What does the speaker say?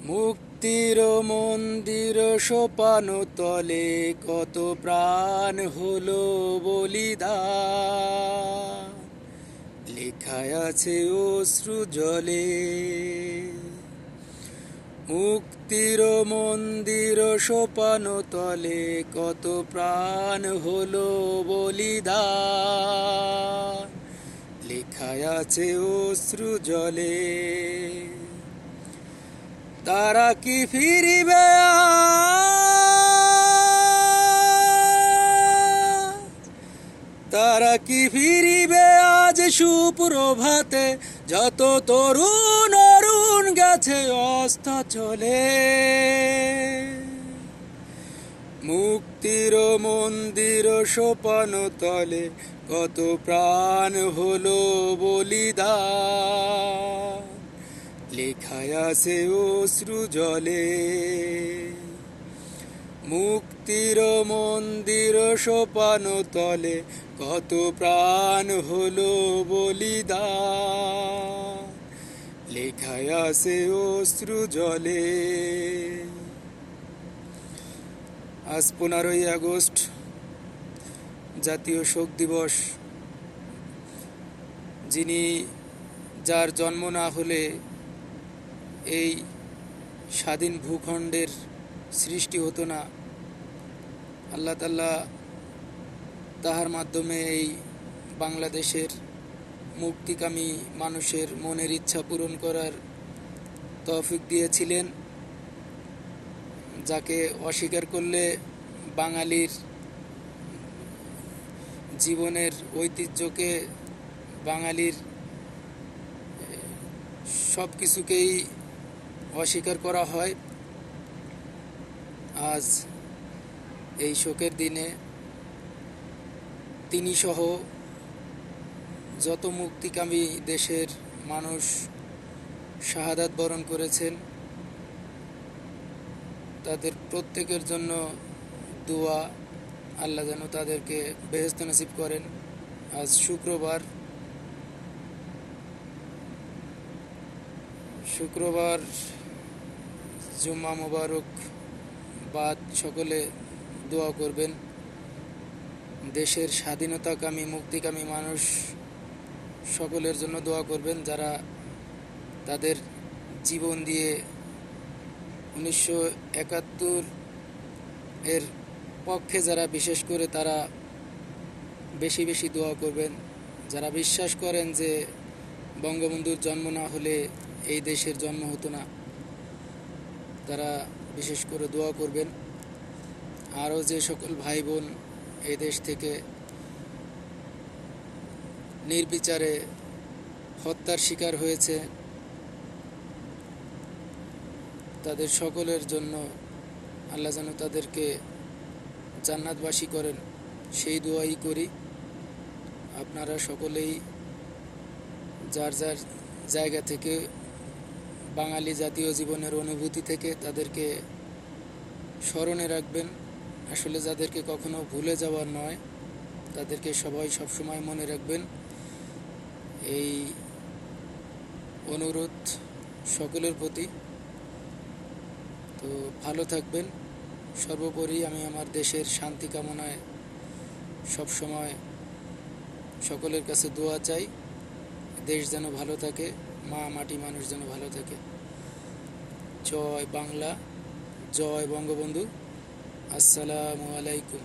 মুক্তির মন্দির সোপান তলে কত প্রাণ হলো বলিদান, লেখায় আছে অশ্রু জলে। মুক্তির মন্দির সোপান তলে কত প্রাণ হলো বলিদান, লেখায় আছে অশ্রু জলে। তারা কি ফিরিবে আজ? তারা কি ফিরিবে আজ সুপ্রভাতে? যত তরুণ অরুণ গেছে অস্ত চলে। মুক্তির মন্দির সোপান তলে কত প্রাণ হলো বলিদান, লেখায় আছে অশ্রু জলে। মুক্তির মন্দির সোপান তলে কত প্রাণ হলো বলিদান, লেখায় আছে অশ্রু জলে। আজ 15ই আগস্ট জাতীয় শোক দিবস। যার জন্ম না হলে এই স্বাধীন ভূখণ্ডের সৃষ্টি হতো না। আল্লাহ তাআলা তাহার মাধ্যমে এই বাংলাদেশের মুক্তিকামী মানুষের মনের ইচ্ছা পূরণ করার তৌফিক দিয়েছিলেন, যাকে অস্বীকার করলে বাঙালির জীবনের ঐতিহ্যকে, বাঙালির সব কিছুকেই অস্বীকার করা হয়। আজ এই শোকের দিনে তিনি সহ যত মুক্তিকামী দেশের মানুষ শাহাদাত বরণ করেছেন, তাদের প্রত্যেকের জন্য দোয়া, আল্লাহ যেন তাদেরকে বেহেশত নসিব করেন। আজ শুক্রবার জুম্মা মোবারক বাদ, সকলে দোয়া করবেন। দেশের স্বাধীনতাকামী মুক্তিকামী মানুষ সকলের জন্য দোয়া করবেন, যারা তাদের জীবন দিয়ে 1971 এর পক্ষে যারা, বিশেষ করে তারা বেশি বেশি দোয়া করবেন। যারা বিশ্বাস করেন যে বঙ্গবন্ধুর জন্ম না হলে এই দেশের জন্ম হতো না, তারা বিশেষ করে দোয়া করবেন। আরও যে সকল ভাই বোন এই দেশ থেকে নির্বিচারে হত্যার শিকার হয়েছে, তাদের সকলের জন্য আল্লাহ যেন তাদেরকে জান্নাতবাসী করেন, সেই দোয়াই করি। আপনারা সকলেই যার যার জায়গা থেকে, বাঙালি জাতীয় জীবনের অনুভূতি থেকে তাদেরকে স্মরণে রাখবেন। আসলে যাদেরকে কখনো ভুলে যাওয়ার নয়, তাদেরকে সবাই সবসময় মনে রাখবেন, এই অনুরোধ সকলের প্রতি। তো ভালো থাকবেন। সর্বোপরি আমি আমার দেশের শান্তি কামনায় সবসময় সকলের কাছে দোয়া চাই। দেশ যেন ভালো থাকে, মা মাটি মানুষ যেন ভালো থাকে। জয় বাংলা, জয় বঙ্গবন্ধু। আসসালামু আলাইকুম।